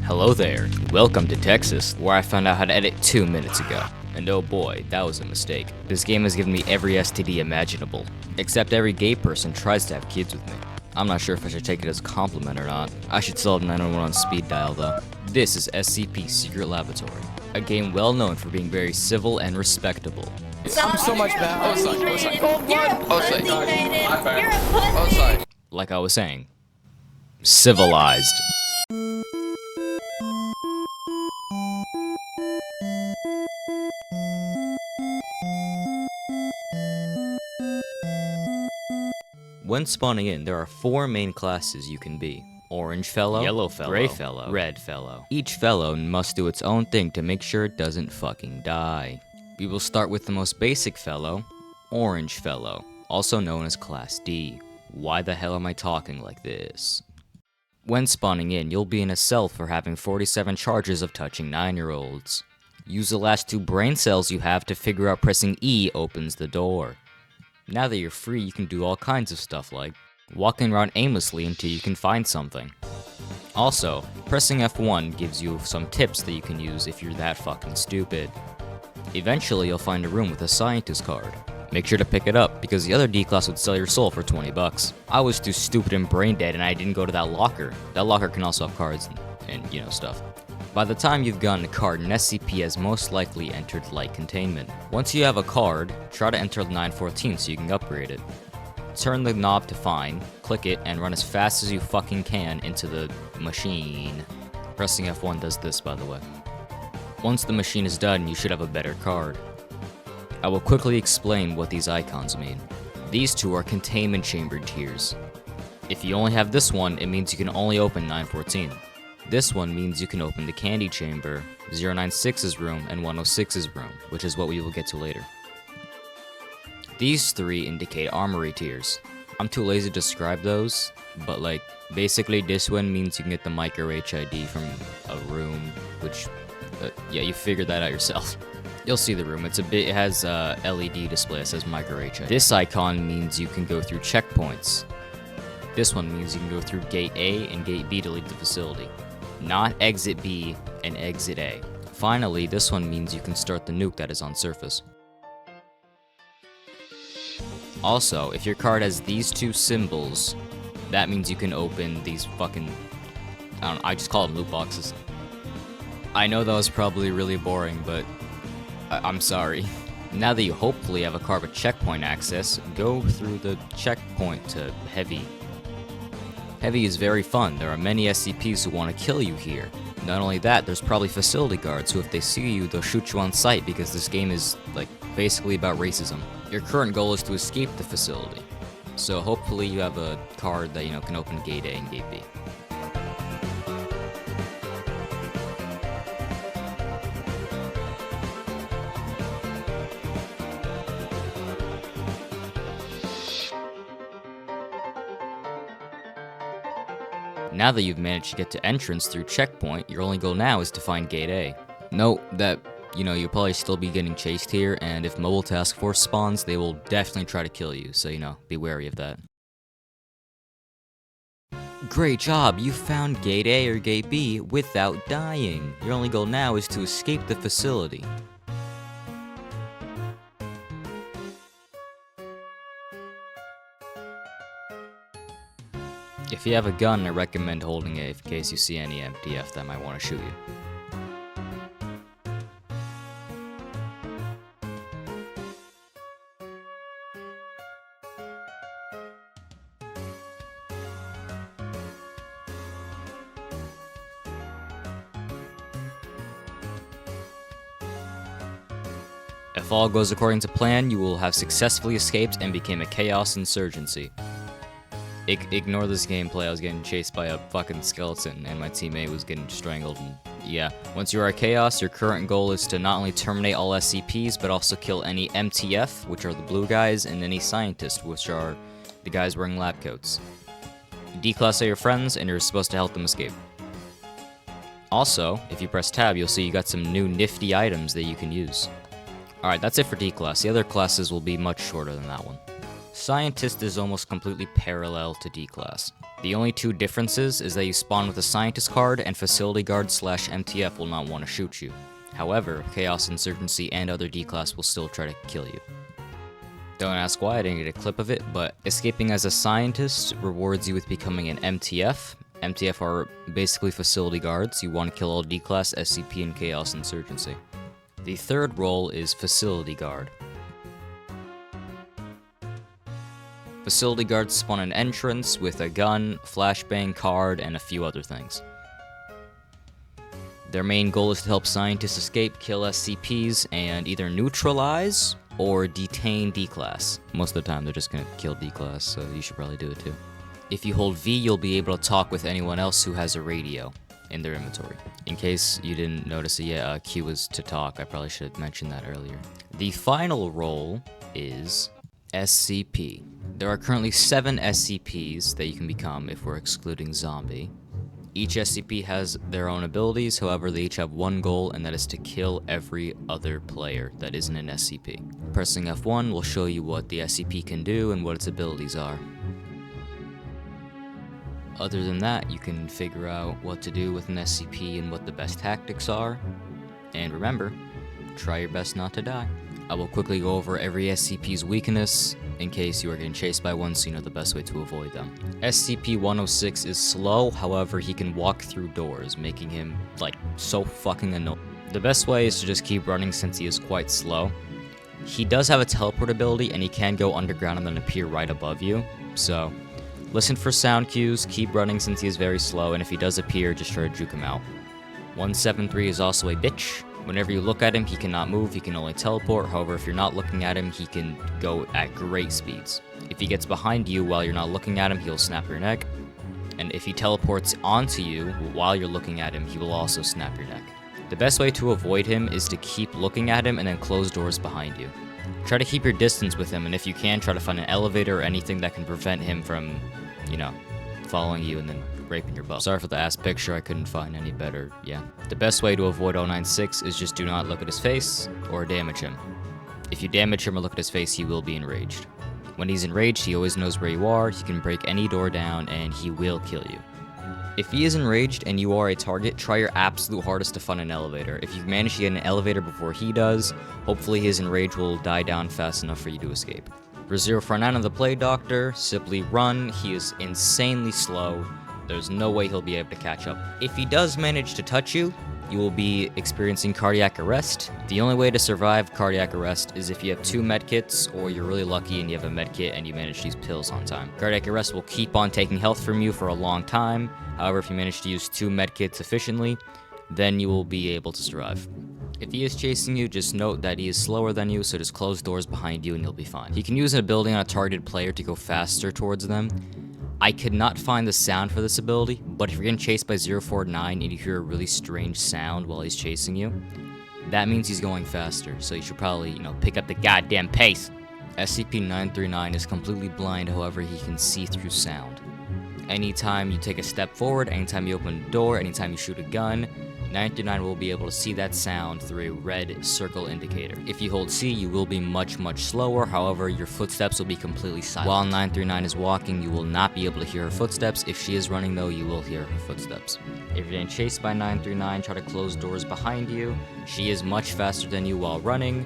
Hello there, welcome to Texas, where I found out how to edit 2 minutes ago. And oh boy, that was a mistake. This game has given me every STD imaginable, except every gay person tries to have kids with me. I'm not sure if I should take it as a compliment or not. I should still have 911 on speed dial though. This is SCP Secret Laboratory, a game well known for being very civil and respectable. I'm so much better. Like I was saying, civilized. When spawning in, there are 4 main classes you can be. Orange fellow, yellow fellow, gray fellow, red fellow. Each fellow must do its own thing to make sure it doesn't fucking die. We will start with the most basic fellow, Orange fellow, also known as Class D. Why the hell am I talking like this? When spawning in, you'll be in a cell for having 47 charges of touching 9-year-olds. Use the last 2 brain cells you have to figure out pressing E opens the door. Now that you're free, you can do all kinds of stuff like walking around aimlessly until you can find something. Also, pressing F1 gives you some tips that you can use if you're that fucking stupid. Eventually, you'll find a room with a scientist card. Make sure to pick it up, because the other D-class would sell your soul for 20 bucks. I was too stupid and brain dead and I didn't go to that locker. That locker can also have cards and you know, stuff. By the time you've gotten a card, an SCP has most likely entered light containment. Once you have a card, try to enter the 914 so you can upgrade it. Turn the knob to find, click it, and run as fast as you fucking can into the machine. Pressing F1 does this, by the way. Once the machine is done, you should have a better card. I will quickly explain what these icons mean. These 2 are containment chamber tiers. If you only have this one, it means you can only open 914. This one means you can open the candy chamber, 096's room, and 106's room, which is what we will get to later. These 3 indicate armory tiers. I'm too lazy to describe those, but basically this one means you can get the micro HID from a room, which, yeah, you figured that out yourself. You'll see the room, it has a LED display that says micro HID. This icon means you can go through checkpoints. This one means you can go through gate A and gate B to leave the facility. Not exit B and exit A. Finally, this one means you can start the nuke that is on surface. Also, if your card has these 2 symbols, that means you can open these fucking, I just call them loot boxes. I know that was probably really boring, but I'm sorry. Now that you hopefully have a card with checkpoint access, go through the checkpoint to Heavy. Heavy is very fun. There are many SCPs who want to kill you here. Not only that, there's probably facility guards who if they see you, they'll shoot you on sight because this game is, basically about racism. Your current goal is to escape the facility. So hopefully you have a card that, can open Gate A and Gate B. Now that you've managed to get to entrance through checkpoint, your only goal now is to find Gate A. Note that, you'll probably still be getting chased here, and if Mobile Task Force spawns, they will definitely try to kill you, so, be wary of that. Great job, you found Gate A or Gate B without dying. Your only goal now is to escape the facility. If you have a gun, I recommend holding it in case you see any MTF that might want to shoot you. If all goes according to plan, you will have successfully escaped and became a Chaos Insurgency. Ignore this gameplay, I was getting chased by a fucking skeleton and my teammate was getting strangled and yeah. Once you are a Chaos, your current goal is to not only terminate all SCPs, but also kill any MTF, which are the blue guys, and any scientists, which are the guys wearing lab coats. D-Class are your friends, and you're supposed to help them escape. Also, if you press tab, you'll see you got some new nifty items that you can use. Alright, that's it for D-Class. The other classes will be much shorter than that one. Scientist is almost completely parallel to D-Class. The only two differences is that you spawn with a Scientist card and Facility Guard / MTF will not want to shoot you. However, Chaos Insurgency and other D-Class will still try to kill you. Don't ask why, I didn't get a clip of it, but escaping as a Scientist rewards you with becoming an MTF. MTF are basically Facility Guards. You want to kill all D-Class, SCP, and Chaos Insurgency. The third role is Facility Guard. Facility Guards spawn an entrance with a gun, flashbang card, and a few other things. Their main goal is to help Scientists escape, kill SCPs, and either neutralize or detain D-Class. Most of the time they're just gonna kill D-Class, so you should probably do it too. If you hold V, you'll be able to talk with anyone else who has a radio in their inventory. In case you didn't notice it yet, Q is to talk. I probably should have mentioned that earlier. The final role is SCP. There are currently 7 SCPs that you can become if we're excluding Zombie. Each SCP has their own abilities, however they each have one goal, and that is to kill every other player that isn't an SCP. Pressing F1 will show you what the SCP can do and what its abilities are. Other than that, you can figure out what to do with an SCP and what the best tactics are. And remember, try your best not to die. I will quickly go over every SCP's weakness in case you are getting chased by one, so you know the best way to avoid them. SCP-106 is slow, however he can walk through doors, making him, like, so fucking annoying. The best way is to just keep running since he is quite slow. He does have a teleport ability, and he can go underground and then appear right above you, so listen for sound cues, keep running since he is very slow, and if he does appear, just try to juke him out. 173 is also a bitch. Whenever you look at him, he cannot move, he can only teleport. However, if you're not looking at him, he can go at great speeds. If he gets behind you while you're not looking at him, he'll snap your neck. And if he teleports onto you while you're looking at him, he will also snap your neck. The best way to avoid him is to keep looking at him and then close doors behind you. Try to keep your distance with him, and if you can, try to find an elevator or anything that can prevent him from, you know, following you and then raping your butt. Sorry for the ass picture, I couldn't find any better, yeah. The best way to avoid 096 is just do not look at his face or damage him. If you damage him or look at his face, he will be enraged. When he's enraged, he always knows where you are, he can break any door down, and he will kill you. If he is enraged and you are a target, try your absolute hardest to find an elevator. If you manage to get an elevator before he does, hopefully his enrage will die down fast enough for you to escape. For 049 on the Plague Doctor, simply run, he is insanely slow. There's no way he'll be able to catch up. If he does manage to touch you, you will be experiencing cardiac arrest. The only way to survive cardiac arrest is if you have 2 medkits, or you're really lucky and you have a medkit and you manage these pills on time. Cardiac arrest will keep on taking health from you for a long time. However, if you manage to use 2 medkits efficiently, then you will be able to survive. If he is chasing you, just note that he is slower than you, so just close doors behind you and you'll be fine. He can use an ability on a targeted player to go faster towards them. I could not find the sound for this ability, but if you're getting chased by 049 and you hear a really strange sound while he's chasing you, that means he's going faster, so you should probably, you know, pick up the goddamn pace. SCP-939 is completely blind, however he can see through sound. Anytime you take a step forward, anytime you open a door, anytime you shoot a gun, 939 will be able to see that sound through a red circle indicator. If you hold C, you will be much slower, however, your footsteps will be completely silent. While 939 is walking, you will not be able to hear her footsteps. If she is running though, you will hear her footsteps. If you're getting chased by 939, try to close doors behind you. She is much faster than you while running.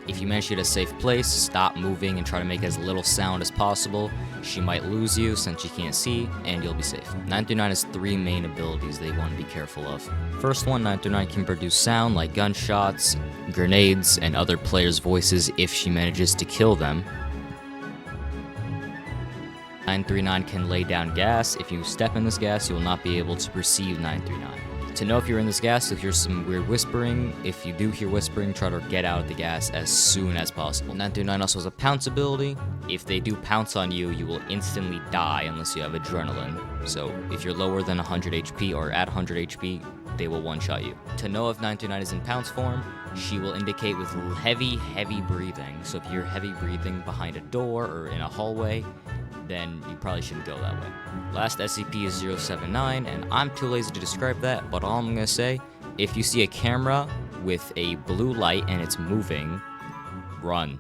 If you manage to get a safe place, stop moving and try to make as little sound as possible. She might lose you since she can't see, and you'll be safe. 939 has 3 main abilities that you want to be careful of. First one, 939 can produce sound like gunshots, grenades, and other players' voices if she manages to kill them. 939 can lay down gas. If you step in this gas, you will not be able to perceive 939. To know if you're in this gas, you'll hear some weird whispering. If you do hear whispering, try to get out of the gas as soon as possible. 939 also has a pounce ability. If they do pounce on you, you will instantly die unless you have adrenaline. So if you're lower than 100 HP or at 100 HP, they will one-shot you. To know if 939 is in pounce form, she will indicate with heavy breathing. So if you're heavy breathing behind a door or in a hallway, then you probably shouldn't go that way. Last SCP is 079, and I'm too lazy to describe that, but all I'm gonna say, if you see a camera with a blue light and it's moving, run.